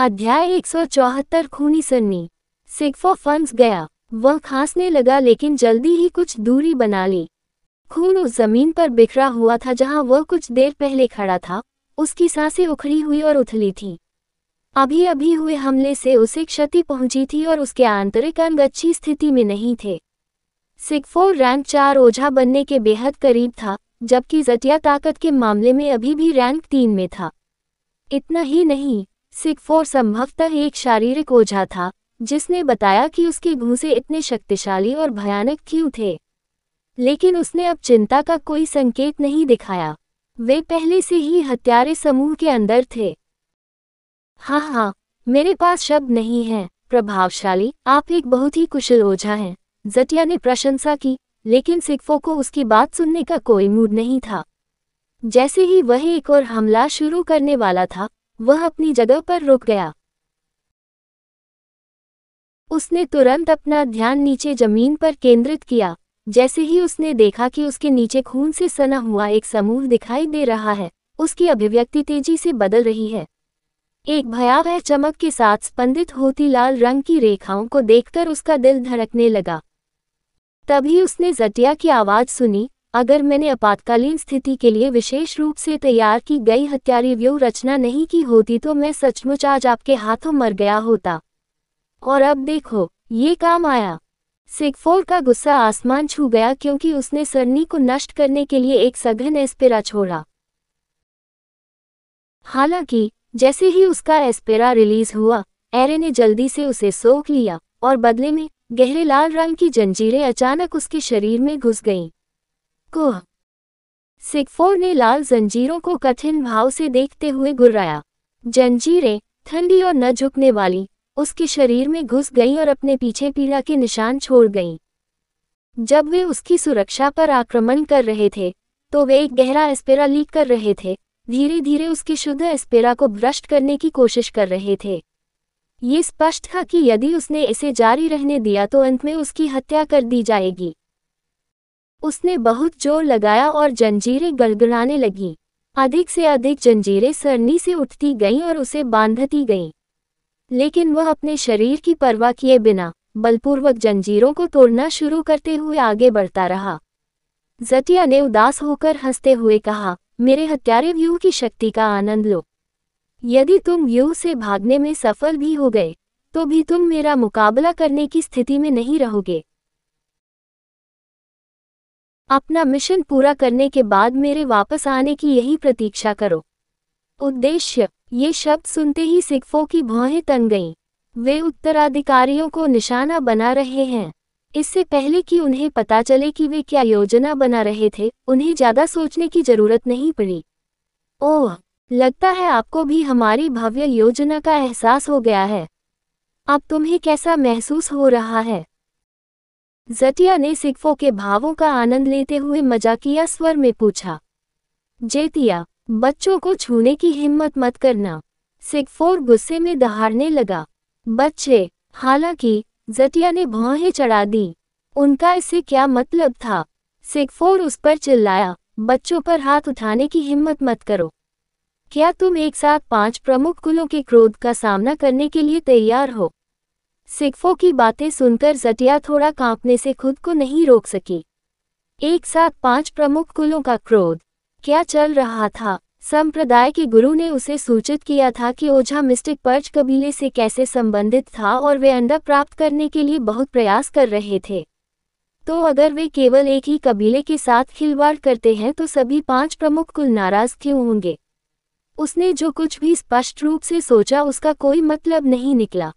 अध्याय 174 खूनी सन्नी। सिगफो फंस गया। वह खांसने लगा लेकिन जल्दी ही कुछ दूरी बना ली। खून उस जमीन पर बिखरा हुआ था जहां वह कुछ देर पहले खड़ा था। उसकी सांसें उखड़ी हुई और उथली थीं। अभी अभी हुए हमले से उसे क्षति पहुंची थी और उसके आंतरिक अंग अच्छी स्थिति में नहीं थे। सिगफो रैंक 4 ओझा बनने के बेहद करीब था, जबकि जटिया ताकत के मामले में अभी भी रैंक 3 में था। इतना ही नहीं, सिगफो संभवतः एक शारीरिक ओझा था, जिसने बताया कि उसके घूंसे इतने शक्तिशाली और भयानक क्यों थे। लेकिन उसने अब चिंता का कोई संकेत नहीं दिखाया। वे पहले से ही हत्यारे समूह के अंदर थे। हाँ, मेरे पास शब्द नहीं हैं, प्रभावशाली, आप एक बहुत ही कुशल ओझा हैं, जटिया ने प्रशंसा की, लेकिन सिगफो को उसकी बात सुनने का कोई मूड नहीं था। जैसे ही वह एक और हमला शुरू करने वाला था, वह अपनी जगह पर रुक गया। उसने तुरंत अपना ध्यान नीचे जमीन पर केंद्रित किया। जैसे ही उसने देखा कि उसके नीचे खून से सना हुआ एक समूह दिखाई दे रहा है, उसकी अभिव्यक्ति तेजी से बदल रही है। एक भयावह चमक के साथ स्पंदित होती लाल रंग की रेखाओं को देखकर उसका दिल धड़कने लगा। तभी उसने जटिया की आवाज सुनी, अगर मैंने आपातकालीन स्थिति के लिए विशेष रूप से तैयार की गई हत्यारी व्यूह रचना नहीं की होती तो मैं सचमुच आज आपके हाथों मर गया होता। और अब देखो, ये काम आया। सिगफो का गुस्सा आसमान छू गया क्योंकि उसने सरनी को नष्ट करने के लिए एक सघन एस्पेरा छोड़ा। हालांकि जैसे ही उसका एस्पेरा रिलीज हुआ, एरे ने जल्दी से उसे सोख लिया और बदले में गहरे लाल रंग की जंजीरें अचानक उसके शरीर में घुस गईं। कोह! सिगफो ने लाल जंजीरों को कठिन भाव से देखते हुए गुर्राया। जंजीरें, ठंडी और न झुकने वाली, उसके शरीर में घुस गईं और अपने पीछे पीड़ा के निशान छोड़ गईं। जब वे उसकी सुरक्षा पर आक्रमण कर रहे थे, तो वे एक गहरा एस्पेरा लीक कर रहे थे, धीरे धीरे उसके शुद्ध एस्पेरा को भ्रष्ट करने की कोशिश कर रहे थे। ये स्पष्ट था कि यदि उसने इसे जारी रहने दिया तो अंत में उसकी हत्या कर दी जाएगी। उसने बहुत जोर लगाया और जंजीरें गड़गड़ाने लगीं। अधिक से अधिक जंजीरें सरनी से उठती गईं और उसे बांधती गईं। लेकिन वह अपने शरीर की परवाह किए बिना बलपूर्वक जंजीरों को तोड़ना शुरू करते हुए आगे बढ़ता रहा। जटिया ने उदास होकर हंसते हुए कहा, मेरे हत्यारे व्यूह की शक्ति का आनंद लो। यदि तुम व्यूह से भागने में सफल भी हो गए, तो भी तुम मेरा मुकाबला करने की स्थिति में नहीं रहोगे। अपना मिशन पूरा करने के बाद मेरे वापस आने की यही प्रतीक्षा करो। उद्देश्य। ये शब्द सुनते ही सिगफो की भौहें तन गईं। वे उत्तराधिकारियों को निशाना बना रहे हैं। इससे पहले कि उन्हें पता चले कि वे क्या योजना बना रहे थे, उन्हें ज्यादा सोचने की जरूरत नहीं पड़ी। ओह, लगता है आपको भी हमारी भव्य योजना का एहसास हो गया है। अब तुम्हें कैसा महसूस हो रहा है? जटिया ने सिगफो के भावों का आनंद लेते हुए मजाकिया स्वर में पूछा। जेतिया, बच्चों को छूने की हिम्मत मत करना। सिगफो गुस्से में दहाड़ने लगा। बच्चे? हालांकि जटिया ने भौहें चढ़ा दी। उनका इससे क्या मतलब था? सिगफो उस पर चिल्लाया, बच्चों पर हाथ उठाने की हिम्मत मत करो। क्या तुम एक साथ 5 प्रमुख कुलों के क्रोध का सामना करने के लिए तैयार हो? सिगफो की बातें सुनकर जटिया थोड़ा कांपने से खुद को नहीं रोक सकी। एक साथ 5 प्रमुख कुलों का क्रोध? क्या चल रहा था? संप्रदाय के गुरु ने उसे सूचित किया था कि ओझा मिस्टिक पर्च कबीले से कैसे संबंधित था और वे अंडा प्राप्त करने के लिए बहुत प्रयास कर रहे थे। तो अगर वे केवल एक ही कबीले के साथ खिलवाड़ करते हैं तो सभी 5 प्रमुख कुल नाराज क्यों होंगे? उसने जो कुछ भी स्पष्ट रूप से सोचा उसका कोई मतलब नहीं निकला।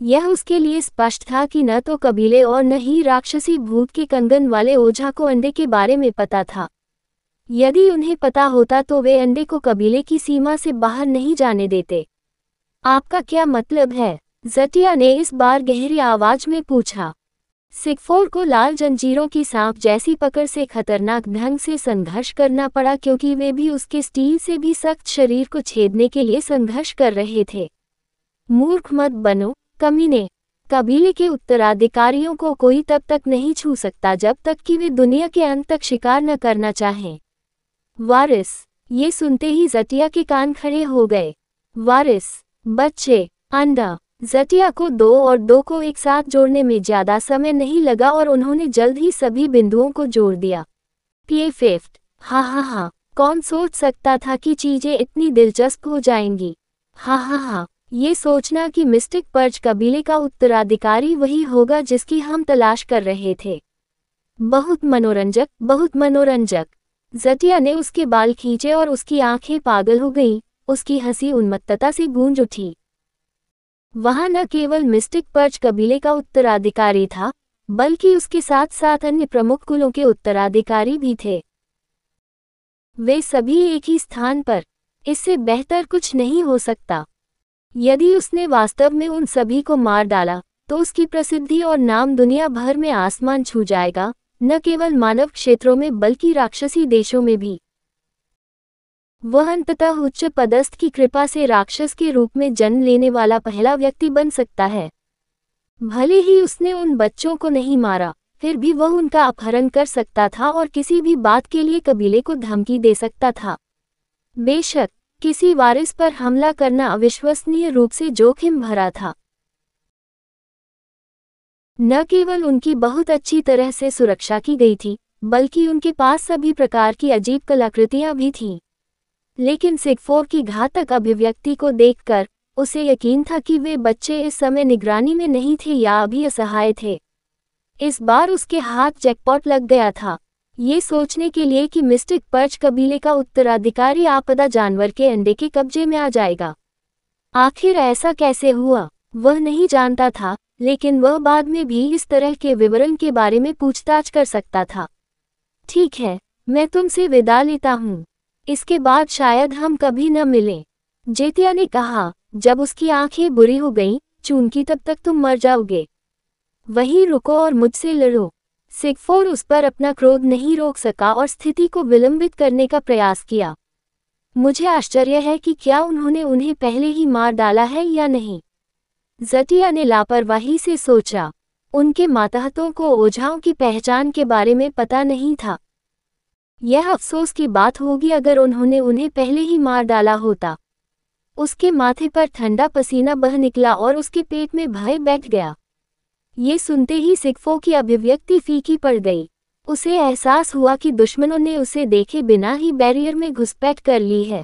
यह उसके लिए स्पष्ट था कि न तो कबीले और न ही राक्षसी भूत के कंगन वाले ओझा को अंडे के बारे में पता था। यदि उन्हें पता होता तो वे अंडे को कबीले की सीमा से बाहर नहीं जाने देते। आपका क्या मतलब है? जटिया ने इस बार गहरी आवाज में पूछा। सिगफो को लाल जंजीरों की सांप जैसी पकड़ से खतरनाक ढंग से संघर्ष करना पड़ा क्योंकि वे भी उसके स्टील से भी सख्त शरीर को छेदने के लिए संघर्ष कर रहे थे। मूर्ख मत बनो, कमीने। कबीले के उत्तराधिकारियों को कोई तब तक नहीं छू सकता जब तक कि वे दुनिया के अंत तक शिकार न करना चाहें। वारिस। ये सुनते ही जटिया के कान खड़े हो गए। वारिस? बच्चे, अंडा। जटिया को 2 और 2 को एक साथ जोड़ने में ज्यादा समय नहीं लगा और उन्होंने जल्द ही सभी बिंदुओं को जोड़ दिया। परफेक्ट। हा, कौन सोच सकता था कि चीजें इतनी दिलचस्प हो जाएंगी। हा, ये सोचना कि मिस्टिक पर्च कबीले का उत्तराधिकारी वही होगा जिसकी हम तलाश कर रहे थे। बहुत मनोरंजक, बहुत मनोरंजक। जटिया ने उसके बाल खींचे और उसकी आंखें पागल हो गईं, उसकी हंसी उन्मत्तता से गूंज उठी। वहां न केवल मिस्टिक पर्च कबीले का उत्तराधिकारी था, बल्कि उसके साथ साथ अन्य प्रमुख कुलों के उत्तराधिकारी भी थे। वे सभी एक ही स्थान पर। इससे बेहतर कुछ नहीं हो सकता। यदि उसने वास्तव में उन सभी को मार डाला, तो उसकी प्रसिद्धि और नाम दुनिया भर में आसमान छू जाएगा, न केवल मानव क्षेत्रों में बल्कि राक्षसी देशों में भी। वह अंततः उच्च पदस्थ की कृपा से राक्षस के रूप में जन्म लेने वाला पहला व्यक्ति बन सकता है। भले ही उसने उन बच्चों को नहीं मारा, फिर भी वह उनका अपहरण कर सकता था और किसी भी बात के लिए कबीले को धमकी दे सकता था। बेशक, किसी वारिस पर हमला करना अविश्वसनीय रूप से जोखिम भरा था। न केवल उनकी बहुत अच्छी तरह से सुरक्षा की गई थी, बल्कि उनके पास सभी प्रकार की अजीब कलाकृतियां भी थीं। लेकिन सिगफोर की घातक अभिव्यक्ति को देखकर उसे यकीन था कि वे बच्चे इस समय निगरानी में नहीं थे या अभी असहाय थे। इस बार उसके हाथ जैकपॉट लग गया था, ये सोचने के लिए कि मिस्टिक पर्च कबीले का उत्तराधिकारी आपदा जानवर के अंडे के कब्जे में आ जाएगा। आखिर ऐसा कैसे हुआ, वह नहीं जानता था, लेकिन वह बाद में भी इस तरह के विवरण के बारे में पूछताछ कर सकता था। ठीक है, मैं तुमसे विदा लेता हूँ। इसके बाद शायद हम कभी न मिलें, जेतिया ने कहा, जब उसकी आंखें बुरी हो गईं। चूंकि तब तक तुम मर जाओगे। वहीं रुको और मुझसे लड़ो। सिगफोर उस पर अपना क्रोध नहीं रोक सका और स्थिति को विलंबित करने का प्रयास किया। मुझे आश्चर्य है कि क्या उन्होंने उन्हें पहले ही मार डाला है या नहीं। जटिया ने लापरवाही से सोचा। उनके मातहतों को ओझाओं की पहचान के बारे में पता नहीं था। यह अफसोस की बात होगी अगर उन्होंने उन्हें पहले ही मार डाला होता। उसके माथे पर ठंडा पसीना बह निकला और उसके पेट में भय बैठ गया। ये सुनते ही सिगफो की अभिव्यक्ति फीकी पड़ गई। उसे एहसास हुआ कि दुश्मनों ने उसे देखे बिना ही बैरियर में घुसपैठ कर ली है।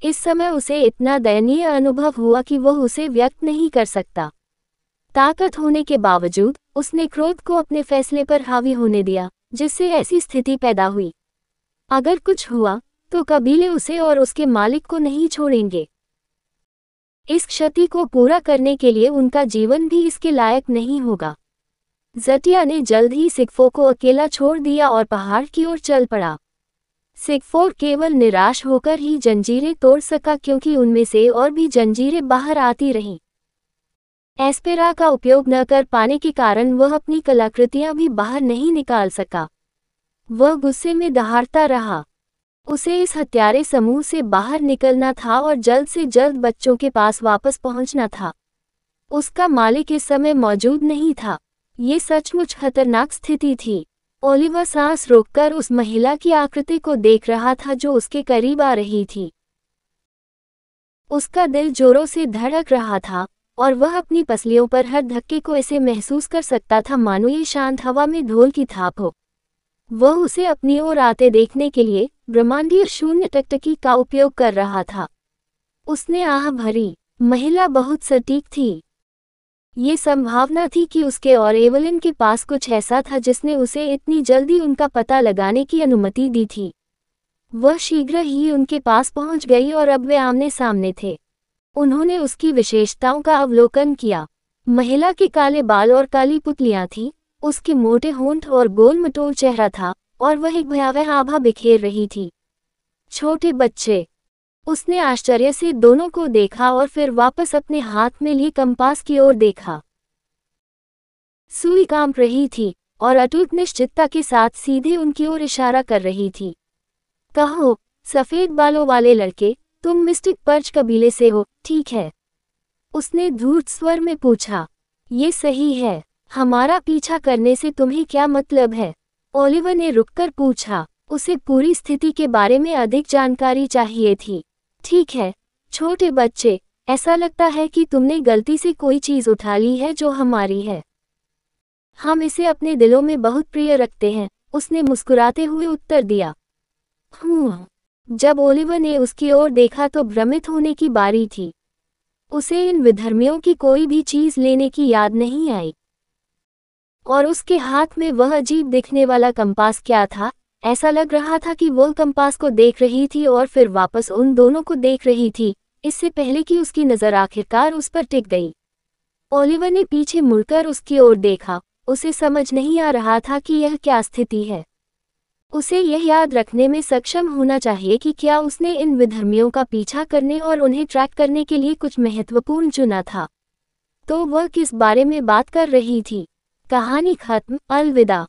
इस समय उसे इतना दयनीय अनुभव हुआ कि वह उसे व्यक्त नहीं कर सकता। ताकत होने के बावजूद उसने क्रोध को अपने फैसले पर हावी होने दिया, जिससे ऐसी स्थिति पैदा हुई। अगर कुछ हुआ तो कबीले उसे और उसके मालिक को नहीं छोड़ेंगे। इस क्षति को पूरा करने के लिए उनका जीवन भी इसके लायक नहीं होगा। जटिया ने जल्द ही सिगफो को अकेला छोड़ दिया और पहाड़ की ओर चल पड़ा। सिगफोर केवल निराश होकर ही जंजीरें तोड़ सका, क्योंकि उनमें से और भी जंजीरें बाहर आती रहीं। एस्पेरा का उपयोग न कर पाने के कारण वह अपनी कलाकृतियां भी बाहर नहीं निकाल सका। वह गुस्से में दहाड़ता रहा। उसे इस हत्यारे समूह से बाहर निकलना था और जल्द से जल्द बच्चों के पास वापस पहुंचना था। उसका मालिक इस समय मौजूद नहीं था। ये सचमुच खतरनाक स्थिति थी। ओलिवर सांस रोककर उस महिला की आकृति को देख रहा था जो उसके करीब आ रही थी। उसका दिल जोरों से धड़क रहा था और वह अपनी पसलियों पर हर धक्के को ऐसे महसूस कर सकता था मानो ये शांत हवा में ढोल की थाप हो। वह उसे अपनी ओर आते देखने के लिए ब्रह्मांडीय शून्य टकटकी का उपयोग कर रहा था। उसने आह भरी। महिला बहुत सटीक थी। ये संभावना थी कि उसके और एवलिन के पास कुछ ऐसा था जिसने उसे इतनी जल्दी उनका पता लगाने की अनुमति दी थी। वह शीघ्र ही उनके पास पहुंच गई और अब वे आमने सामने थे। उन्होंने उसकी विशेषताओं का अवलोकन किया। महिला के काले बाल और काली पुतलियां थीं, उसके मोटे होंठ और गोल मटोल चेहरा था और वह एक भयावह आभा बिखेर रही थी। छोटे बच्चे। उसने आश्चर्य से दोनों को देखा और फिर वापस अपने हाथ में लिए कंपास की ओर देखा। सुई कांप रही थी और अटूट निश्चितता के साथ सीधे उनकी ओर इशारा कर रही थी। कहो, सफेद बालों वाले लड़के, तुम मिस्टिक पर्च कबीले से हो, ठीक है? उसने धूर्त स्वर में पूछा। ये सही है। हमारा पीछा करने से तुम्हें क्या मतलब है? ओलिवर ने रुककर पूछा। उसे पूरी स्थिति के बारे में अधिक जानकारी चाहिए थी। ठीक है, छोटे बच्चे, ऐसा लगता है कि तुमने गलती से कोई चीज़ उठा ली है जो हमारी है। हम इसे अपने दिलों में बहुत प्रिय रखते हैं, उसने मुस्कुराते हुए उत्तर दिया। जब ओलिवर ने उसकी ओर देखा तो भ्रमित होने की बारी थी। उसे इन विधर्मियों की कोई भी चीज़ लेने की याद नहीं आई। और उसके हाथ में वह अजीब दिखने वाला कंपास क्या था? ऐसा लग रहा था कि वो कंपास को देख रही थी और फिर वापस उन दोनों को देख रही थी, इससे पहले कि उसकी नज़र आखिरकार उस पर टिक गई। ओलिवर ने पीछे मुड़कर उसकी ओर देखा, उसे समझ नहीं आ रहा था कि यह क्या स्थिति है। उसे यह याद रखने में सक्षम होना चाहिए कि क्या उसने इन विधर्मियों का पीछा करने और उन्हें ट्रैक करने के लिए कुछ महत्वपूर्ण चुना था। तो वह किस बारे में बात कर रही थी? कहानी खत्म। अलविदा।